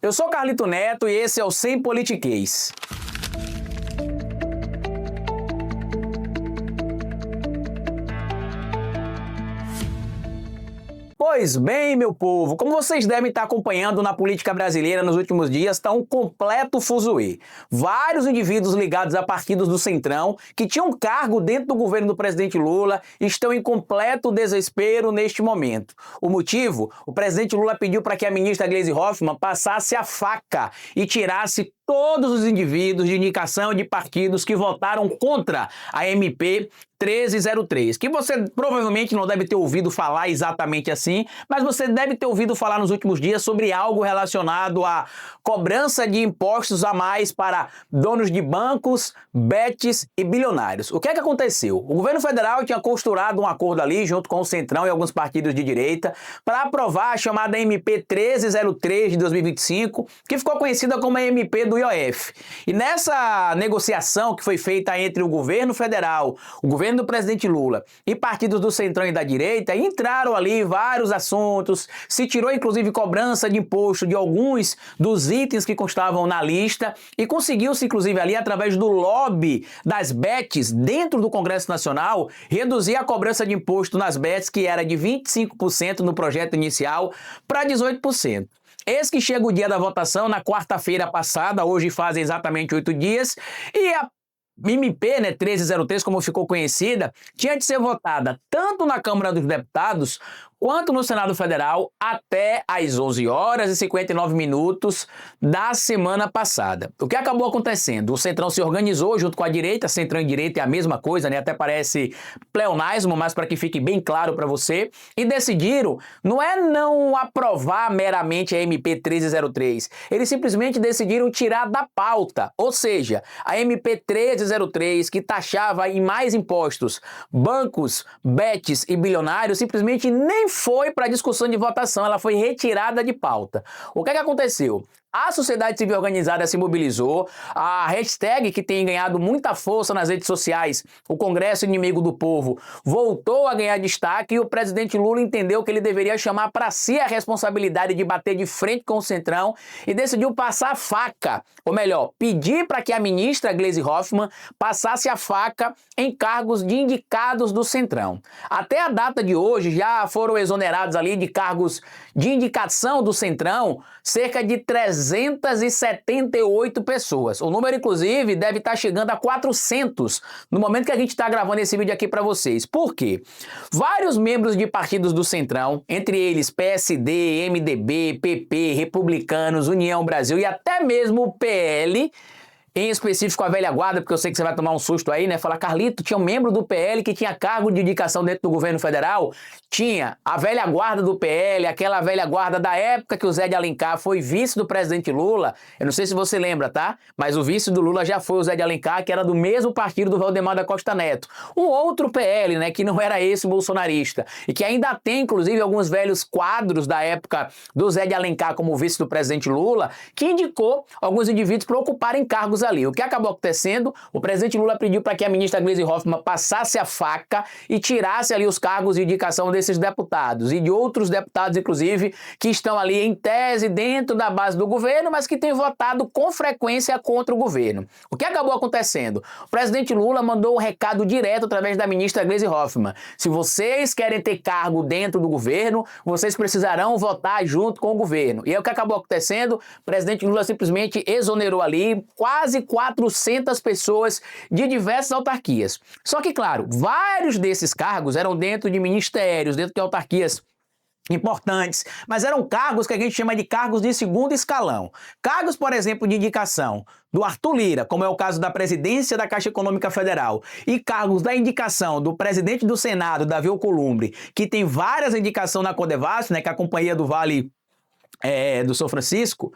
Eu sou Carlito Neto e esse é o Sem Politiquês. Pois bem, meu povo, como vocês devem estar acompanhando na política brasileira nos últimos dias, está um completo fuzuê. Vários indivíduos ligados a partidos do Centrão, que tinham cargo dentro do governo do presidente Lula, estão em completo desespero neste momento. O motivo? O presidente Lula pediu para que a ministra Gleisi Hoffmann passasse a faca e tirasse todos os indivíduos de indicação de partidos que votaram contra a MP 1303, que você provavelmente não deve ter ouvido falar exatamente assim, mas você deve ter ouvido falar nos últimos dias sobre algo relacionado à cobrança de impostos a mais para donos de bancos, bets e bilionários. O que é que aconteceu? O governo federal tinha costurado um acordo ali, junto com o Centrão e alguns partidos de direita, para aprovar a chamada MP 1303 de 2025, que ficou conhecida como a MP do IOF. E nessa negociação que foi feita entre o governo federal, o governo do presidente Lula e partidos do Centrão e da direita, entraram ali vários assuntos, se tirou inclusive cobrança de imposto de alguns dos itens que constavam na lista e conseguiu-se inclusive ali através do lobby das bets dentro do Congresso Nacional, reduzir a cobrança de imposto nas bets, que era de 25% no projeto inicial, para 18%. Eis que chega o dia da votação, na quarta-feira passada, hoje fazem exatamente 8 dias, e a MP, 1303, como ficou conhecida, tinha de ser votada tanto na Câmara dos Deputados quanto no Senado Federal até às 11 horas e 59 minutos da semana passada. O que acabou acontecendo? O Centrão se organizou junto com a direita, Centrão e direita é a mesma coisa, né? Até parece pleonasmo, mas para que fique bem claro para você, e decidiram não aprovar meramente a MP 1303, eles simplesmente decidiram tirar da pauta, ou seja, a MP 1303, que taxava em mais impostos bancos, bets e bilionários, simplesmente nem foi para discussão de votação, ela foi retirada de pauta. O que é que aconteceu? A sociedade civil organizada se mobilizou, a hashtag que tem ganhado muita força nas redes sociais, o Congresso Inimigo do Povo, voltou a ganhar destaque e o presidente Lula entendeu que ele deveria chamar para si a responsabilidade de bater de frente com o Centrão e decidiu passar a faca, ou melhor, pedir para que a ministra Gleisi Hoffmann passasse a faca em cargos de indicados do Centrão. Até a data de hoje já foram exonerados ali de cargos de indicação do Centrão cerca de 378 pessoas. O número, inclusive, deve estar chegando a 400 no momento que a gente está gravando esse vídeo aqui para vocês. Por quê? Vários membros de partidos do Centrão, entre eles PSD, MDB, PP, Republicanos, União Brasil e até mesmo o PL, em específico a velha guarda, porque eu sei que você vai tomar um susto aí, né? Falar, Carlito, tinha um membro do PL que tinha cargo de indicação dentro do governo federal? Tinha. A velha guarda do PL, aquela velha guarda da época que o Zé de Alencar foi vice do presidente Lula. Eu não sei se você lembra, tá? Mas o vice do Lula já foi o Zé de Alencar, que era do mesmo partido do Valdemar da Costa Neto. Um outro PL, né? Que não era esse bolsonarista. E que ainda tem, inclusive, alguns velhos quadros da época do Zé de Alencar como vice do presidente Lula, que indicou alguns indivíduos para ocuparem cargos ali. O que acabou acontecendo? O presidente Lula pediu para que a ministra Gleisi Hoffmann passasse a faca e tirasse ali os cargos de indicação desses deputados e de outros deputados, inclusive, que estão ali em tese dentro da base do governo, mas que têm votado com frequência contra o governo. O que acabou acontecendo? O presidente Lula mandou um recado direto através da ministra Gleisi Hoffmann. Se vocês querem ter cargo dentro do governo, vocês precisarão votar junto com o governo. E aí o que acabou acontecendo? O presidente Lula simplesmente exonerou ali quase 400 pessoas de diversas autarquias. Só que, claro, vários desses cargos eram dentro de ministérios, dentro de autarquias importantes, mas eram cargos que a gente chama de cargos de segundo escalão. Cargos, por exemplo, de indicação do Arthur Lira, como é o caso da presidência da Caixa Econômica Federal, e cargos da indicação do presidente do Senado, Davi Alcolumbre, que tem várias indicações na Codevasf, né, que é a Companhia do Vale do São Francisco,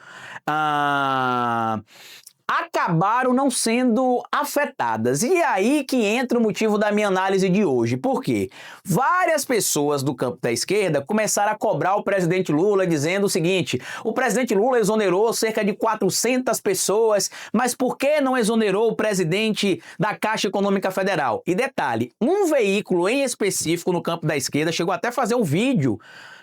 acabaram não sendo afetadas. E é aí que entra o motivo da minha análise de hoje. Por quê? Várias pessoas do campo da esquerda começaram a cobrar o presidente Lula dizendo o seguinte: o presidente Lula exonerou cerca de 400 pessoas, mas por que não exonerou o presidente da Caixa Econômica Federal? E detalhe, um veículo em específico no campo da esquerda chegou até a fazer um vídeo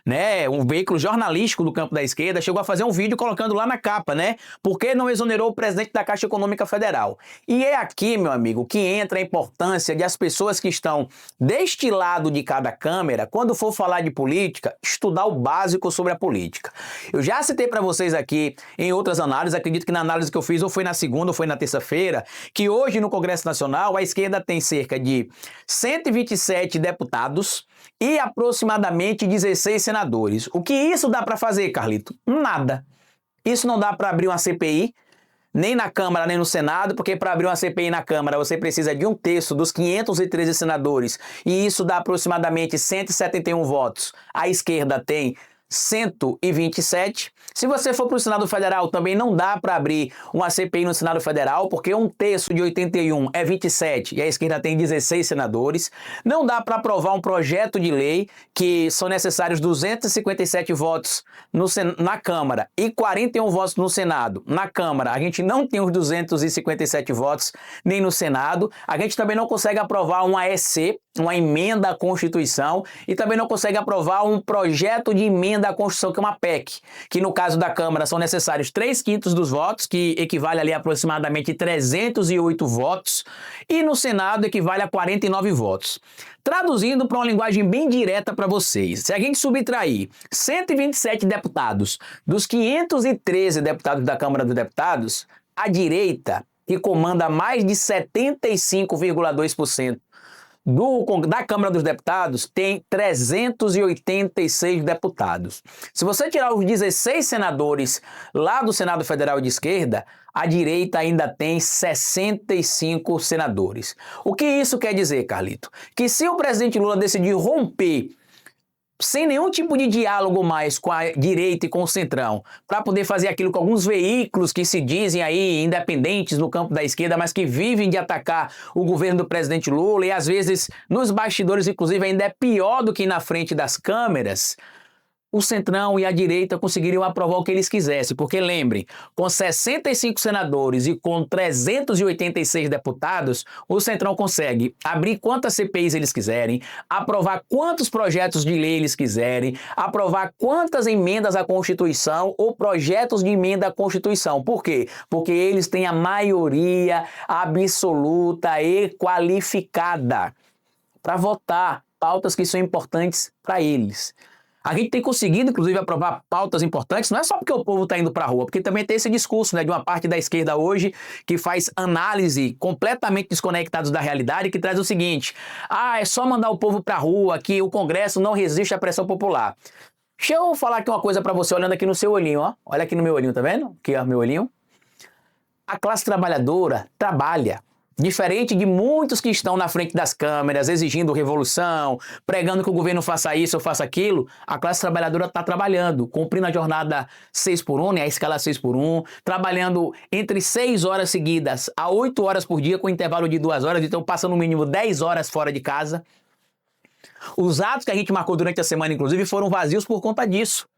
né, um veículo jornalístico do campo da esquerda, chegou a fazer um vídeo colocando lá na capa, né? Por que não exonerou o presidente da Caixa Econômica Federal? E é aqui, meu amigo, que entra a importância de as pessoas que estão deste lado de cada câmera, quando for falar de política, estudar o básico sobre a política. Eu já citei para vocês aqui em outras análises, acredito que na análise que eu fiz ou foi na segunda ou foi na terça-feira, que hoje no Congresso Nacional a esquerda tem cerca de 127 deputados e aproximadamente 16 senadores. O que isso dá para fazer, Carlito? Nada. Isso não dá para abrir uma CPI, nem na Câmara, nem no Senado, porque para abrir uma CPI na Câmara você precisa de 1/3 dos 513 senadores, e isso dá aproximadamente 171 votos. A esquerda tem 127. Se você for para o Senado Federal, também não dá para abrir uma CPI no Senado Federal, porque 1/3 de 81 é 27 e a esquerda tem 16 senadores. Não dá para aprovar um projeto de lei que são necessários 257 votos na Câmara e 41 votos no Senado. Na Câmara, a gente não tem os 257 votos, nem no Senado. A gente também não consegue aprovar uma EC, uma emenda à Constituição, e também não consegue aprovar um projeto de emenda à Constituição, que é uma PEC, que no caso da Câmara são necessários 3/5 dos votos, que equivale ali a aproximadamente 308 votos, e no Senado equivale a 49 votos. Traduzindo para uma linguagem bem direta para vocês, se a gente subtrair 127 deputados dos 513 deputados da Câmara dos Deputados, a direita, que comanda mais de 75,2% da Câmara dos Deputados, tem 386 deputados. Se você tirar os 16 senadores lá do Senado Federal de esquerda, a direita ainda tem 65 senadores. O que isso quer dizer, Carlito? Que se o presidente Lula decidir romper sem nenhum tipo de diálogo mais com a direita e com o centrão, para poder fazer aquilo com alguns veículos que se dizem aí independentes no campo da esquerda, mas que vivem de atacar o governo do presidente Lula, e às vezes nos bastidores, inclusive, ainda é pior do que na frente das câmeras, o centrão e a direita conseguiriam aprovar o que eles quisessem, porque lembrem, com 65 senadores e com 386 deputados, o centrão consegue abrir quantas CPIs eles quiserem, aprovar quantos projetos de lei eles quiserem, aprovar quantas emendas à Constituição ou projetos de emenda à Constituição. Por quê? Porque eles têm a maioria absoluta e qualificada para votar pautas que são importantes para eles. A gente tem conseguido, inclusive, aprovar pautas importantes, não é só porque o povo está indo para a rua, porque também tem esse discurso, né, de uma parte da esquerda hoje que faz análise completamente desconectados da realidade, que traz o seguinte: é só mandar o povo para a rua, que o Congresso não resiste à pressão popular. Deixa eu falar aqui uma coisa para você, olhando aqui no seu olhinho, ó. Olha aqui no meu olhinho, tá vendo? Aqui, ó, meu olhinho. A classe trabalhadora trabalha. Diferente de muitos que estão na frente das câmeras, exigindo revolução, pregando que o governo faça isso ou faça aquilo, a classe trabalhadora está trabalhando, cumprindo a jornada 6x1, né, a escala 6x1, trabalhando entre 6 horas seguidas a 8 horas por dia, com intervalo de 2 horas, então passa no mínimo 10 horas fora de casa. Os atos que a gente marcou durante a semana, inclusive, foram vazios por conta disso.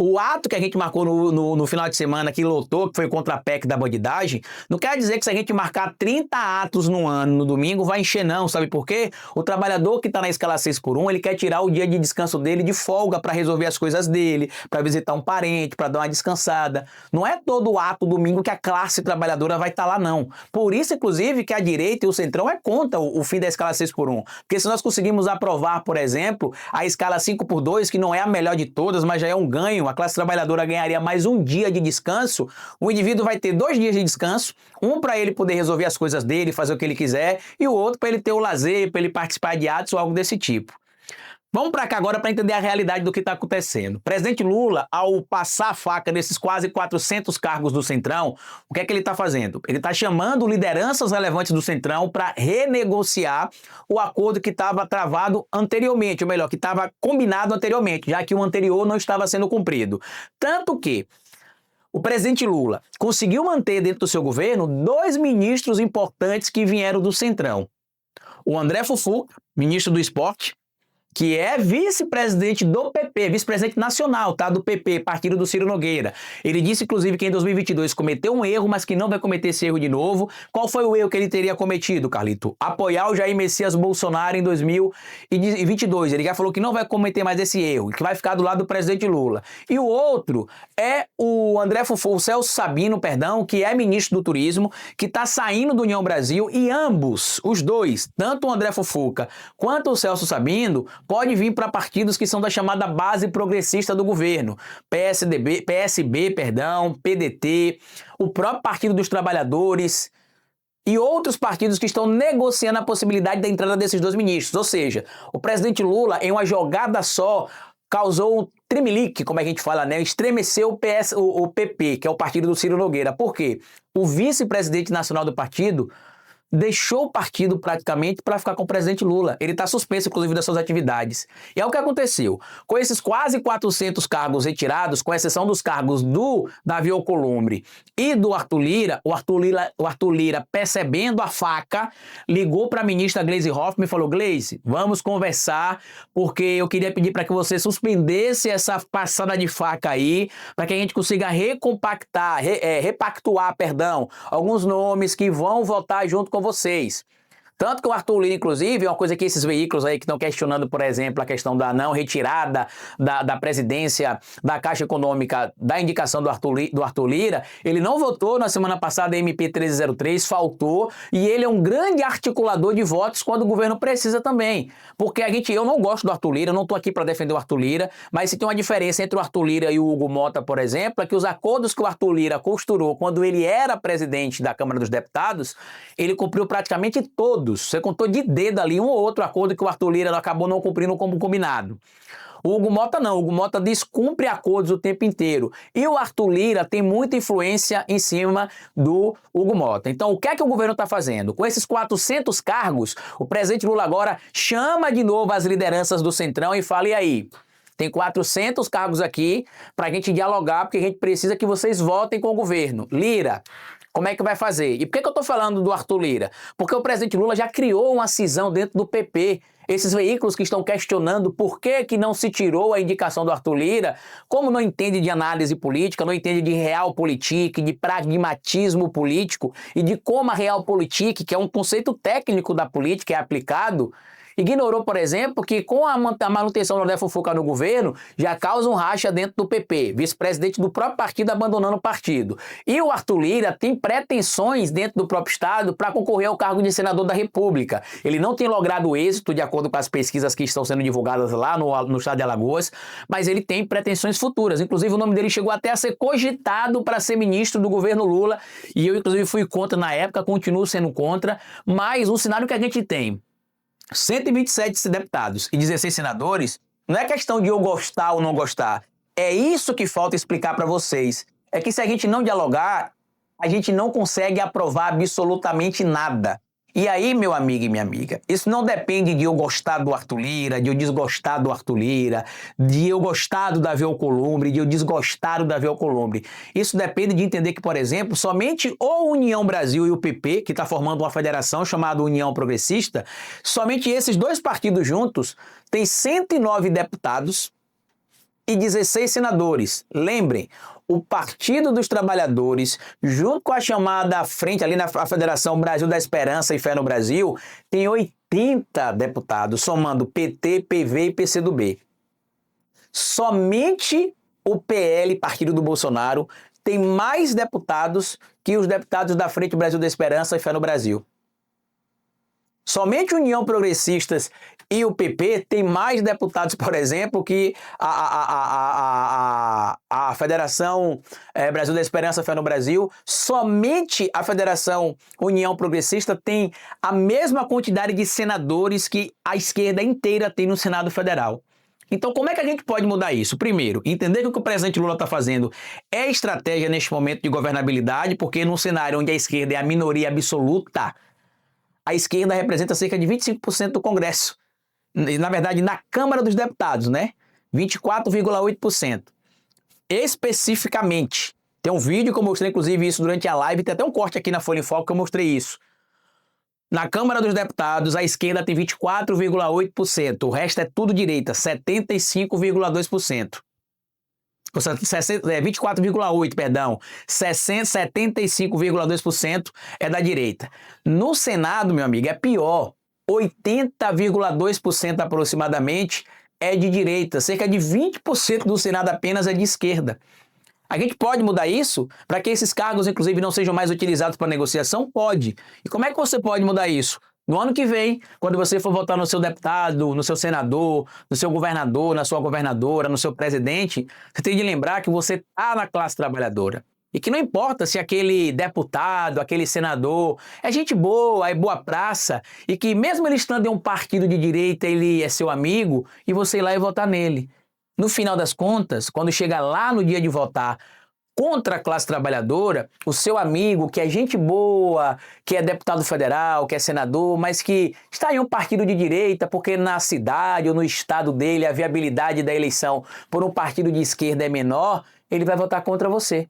O ato que a gente marcou no final de semana, que lotou, que foi contra a PEC da bandidagem, não quer dizer que se a gente marcar 30 atos no ano, no domingo, vai encher não, sabe por quê? O trabalhador que está na escala 6x1, ele quer tirar o dia de descanso dele de folga para resolver as coisas dele, para visitar um parente, para dar uma descansada. Não é todo ato domingo que a classe trabalhadora vai estar lá, não. Por isso, inclusive, que a direita e o centrão é contra o fim da escala 6x1. Porque se nós conseguimos aprovar, por exemplo, a escala 5x2, que não é a melhor de todas, mas já é um ganho, a classe trabalhadora ganharia mais um dia de descanso, o indivíduo vai ter 2 dias de descanso, um para ele poder resolver as coisas dele, fazer o que ele quiser, e o outro para ele ter o lazer, para ele participar de atos ou algo desse tipo. Vamos para cá agora para entender a realidade do que está acontecendo. O presidente Lula, ao passar a faca nesses quase 400 cargos do Centrão, o que é que ele está fazendo? Ele está chamando lideranças relevantes do Centrão para renegociar o acordo que estava travado anteriormente, ou melhor, que estava combinado anteriormente, já que o anterior não estava sendo cumprido. Tanto que o presidente Lula conseguiu manter dentro do seu governo 2 ministros importantes que vieram do Centrão. O André Fufuca, ministro do Esporte, que é vice-presidente do PP, vice-presidente nacional, tá? Do PP, partido do Ciro Nogueira. Ele disse, inclusive, que em 2022 cometeu um erro, mas que não vai cometer esse erro de novo. Qual foi o erro que ele teria cometido, Carlito? Apoiar o Jair Messias Bolsonaro em 2022. Ele já falou que não vai cometer mais esse erro, que vai ficar do lado do presidente Lula. E o outro é o o Celso Sabino, perdão, que é ministro do Turismo, que está saindo do União Brasil, e ambos, os dois, tanto o André Fufuca quanto o Celso Sabino, pode vir para partidos que são da chamada base progressista do governo. PSB, PDT, o próprio Partido dos Trabalhadores e outros partidos que estão negociando a possibilidade da entrada desses dois ministros. Ou seja, o presidente Lula, em uma jogada só, causou um tremelique, como a gente fala, né? Estremeceu o PP, que é o partido do Ciro Nogueira. Por quê? O vice-presidente nacional do partido deixou o partido praticamente para ficar com o presidente Lula. Ele está suspenso, inclusive, das suas atividades. E é o que aconteceu. Com esses quase 400 cargos retirados, com exceção dos cargos do Davi Alcolumbre e do Arthur Lira, o Arthur Lira, percebendo a faca, ligou para a ministra Gleisi Hoffmann e falou: Gleisi, vamos conversar, porque eu queria pedir para que você suspendesse essa passada de faca aí, para que a gente consiga repactuar, alguns nomes que vão votar junto com vocês. Tanto que o Arthur Lira, inclusive, é uma coisa que esses veículos aí que estão questionando, por exemplo, a questão da não retirada da presidência da Caixa Econômica, da indicação do Arthur Lira, ele não votou na semana passada a MP 1303, faltou, e ele é um grande articulador de votos quando o governo precisa também. Porque eu não gosto do Arthur Lira, eu não estou aqui para defender o Arthur Lira, mas se tem uma diferença entre o Arthur Lira e o Hugo Mota, por exemplo, é que os acordos que o Arthur Lira costurou quando ele era presidente da Câmara dos Deputados, ele cumpriu praticamente todos. Você contou de dedo ali um ou outro acordo que o Arthur Lira acabou não cumprindo como combinado. O Hugo Mota não, o Hugo Mota descumpre acordos o tempo inteiro. E o Arthur Lira tem muita influência em cima do Hugo Mota. Então, o que é que o governo está fazendo? Com esses 400 cargos, o presidente Lula agora chama de novo as lideranças do Centrão e fala: e aí? Tem 400 cargos aqui para a gente dialogar, porque a gente precisa que vocês votem com o governo. Lira, como é que vai fazer? E por que eu estou falando do Arthur Lira? Porque o presidente Lula já criou uma cisão dentro do PP. Esses veículos que estão questionando por que não se tirou a indicação do Arthur Lira, como não entende de análise política, não entende de realpolitik, de pragmatismo político e de como a realpolitik, que é um conceito técnico da política, é aplicado, ignorou, por exemplo, que com a manutenção do André Fufuca no governo, já causa um racha dentro do PP, vice-presidente do próprio partido abandonando o partido. E o Arthur Lira tem pretensões dentro do próprio Estado para concorrer ao cargo de senador da República. Ele não tem logrado êxito, de acordo com as pesquisas que estão sendo divulgadas lá no estado de Alagoas, mas ele tem pretensões futuras. Inclusive, o nome dele chegou até a ser cogitado para ser ministro do governo Lula, e eu, inclusive, fui contra na época, continuo sendo contra, mas um cenário que a gente tem: 127 deputados e 16 senadores, não é questão de eu gostar ou não gostar. É isso que falta explicar para vocês. É que se a gente não dialogar, a gente não consegue aprovar absolutamente nada. E aí, meu amigo e minha amiga, isso não depende de eu gostar do Arthur Lira, de eu desgostar do Arthur Lira, de eu gostar do Davi Alcolumbre, de eu desgostar do Davi Alcolumbre. Isso depende de entender que, por exemplo, somente o União Brasil e o PP, que está formando uma federação chamada União Progressista, somente esses dois partidos juntos têm 109 deputados e 16 senadores. Lembrem, o Partido dos Trabalhadores, junto com a chamada frente ali na Federação Brasil da Esperança e Fé no Brasil, tem 80 deputados, somando PT, PV e PCdoB. Somente o PL, Partido do Bolsonaro, tem mais deputados que os deputados da Frente Brasil da Esperança e Fé no Brasil. Somente União Progressistas e o PP tem mais deputados, por exemplo, que a Federação Brasil da Esperança Fé no Brasil. Somente a Federação União Progressista tem a mesma quantidade de senadores que a esquerda inteira tem no Senado Federal. Então, como é que a gente pode mudar isso? Primeiro, entender que o que o presidente Lula está fazendo é estratégia neste momento de governabilidade, porque num cenário onde a esquerda é a minoria absoluta, a esquerda representa cerca de 25% do Congresso. Na verdade, na Câmara dos Deputados, né? 24,8%. Especificamente. Tem um vídeo que eu mostrei, inclusive, isso durante a live. Tem até um corte aqui na Folha em Foco que eu mostrei isso. Na Câmara dos Deputados, a esquerda tem 24,8%, o resto é tudo direita, 75,2%. 24,8%, perdão, 75,2% é da direita. No Senado, meu amigo, é pior, 80,2% aproximadamente é de direita, cerca de 20% do Senado apenas é de esquerda. A gente pode mudar isso para que esses cargos, inclusive, não sejam mais utilizados para negociação? Pode. E como é que você pode mudar isso? No ano que vem, quando você for votar no seu deputado, no seu senador, no seu governador, na sua governadora, no seu presidente, você tem de lembrar que você está na classe trabalhadora. E que não importa se aquele deputado, aquele senador é gente boa, é boa praça, e que mesmo ele estando em um partido de direita, ele é seu amigo, e você ir lá e votar nele. No final das contas, quando chega lá no dia de votar contra a classe trabalhadora, o seu amigo, que é gente boa, que é deputado federal, que é senador, mas que está em um partido de direita porque na cidade ou no estado dele a viabilidade da eleição por um partido de esquerda é menor, ele vai votar contra você.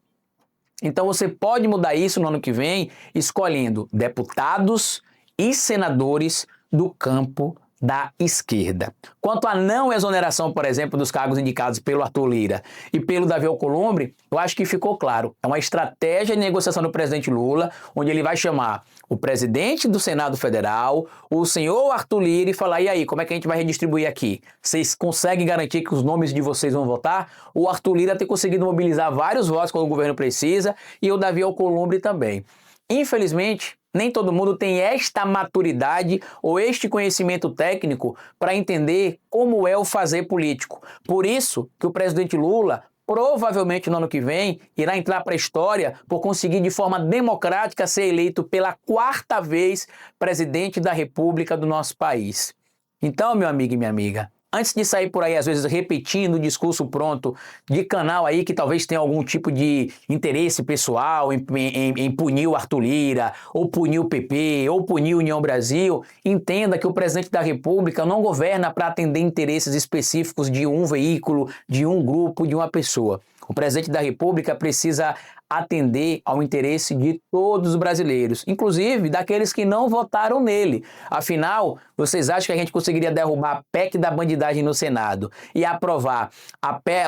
Então você pode mudar isso no ano que vem escolhendo deputados e senadores do campo da esquerda. Quanto à não exoneração, por exemplo, dos cargos indicados pelo Arthur Lira e pelo Davi Alcolumbre, eu acho que ficou claro. É uma estratégia de negociação do presidente Lula, onde ele vai chamar o presidente do Senado Federal, o senhor Arthur Lira, e falar: e aí, como é que a gente vai redistribuir aqui? Vocês conseguem garantir que os nomes de vocês vão votar? O Arthur Lira tem conseguido mobilizar vários votos quando o governo precisa, e o Davi Alcolumbre também. Infelizmente, nem todo mundo tem esta maturidade ou este conhecimento técnico para entender como é o fazer político. Por isso que o presidente Lula, provavelmente no ano que vem, irá entrar para a história por conseguir de forma democrática ser eleito pela 4ª vez presidente da República do nosso país. Então, meu amigo e minha amiga, antes de sair por aí, às vezes, repetindo o discurso pronto de canal aí que talvez tenha algum tipo de interesse pessoal em punir o Arthur Lira, ou punir o PP, ou punir a União Brasil, entenda que o presidente da República não governa para atender interesses específicos de um veículo, de um grupo, de uma pessoa. O presidente da República precisa atender ao interesse de todos os brasileiros, inclusive daqueles que não votaram nele. Afinal, vocês acham que a gente conseguiria derrubar a PEC da bandidagem no Senado e aprovar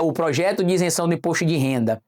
o projeto de isenção do imposto de renda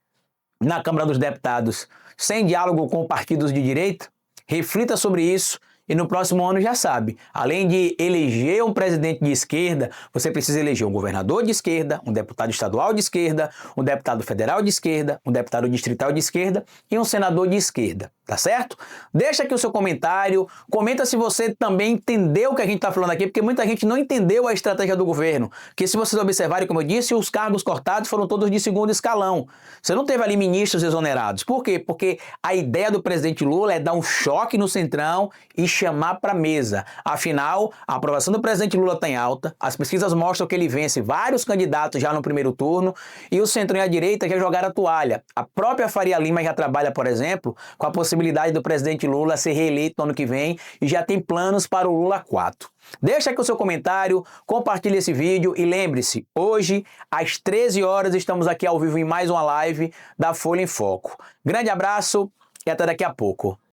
na Câmara dos Deputados sem diálogo com partidos de direita? Reflita sobre isso. E no próximo ano já sabe, além de eleger um presidente de esquerda, você precisa eleger um governador de esquerda, um deputado estadual de esquerda, um deputado federal de esquerda, um deputado distrital de esquerda e um senador de esquerda, tá certo? Deixa aqui o seu comentário, comenta se você também entendeu o que a gente está falando aqui, porque muita gente não entendeu a estratégia do governo, que se vocês observarem, como eu disse, os cargos cortados foram todos de segundo escalão. Você não teve ali ministros exonerados. Por quê? Porque a ideia do presidente Lula é dar um choque no Centrão e chamar para a mesa. Afinal, a aprovação do presidente Lula está em alta, as pesquisas mostram que ele vence vários candidatos já no primeiro turno e o Centrão e a direita já jogaram a toalha. A própria Faria Lima já trabalha, por exemplo, com a possibilidade do presidente Lula ser reeleito no ano que vem e já tem planos para o Lula 4. Deixa aqui o seu comentário, compartilhe esse vídeo e lembre-se, hoje às 13 horas estamos aqui ao vivo em mais uma live da Folha em Foco. Grande abraço e até daqui a pouco.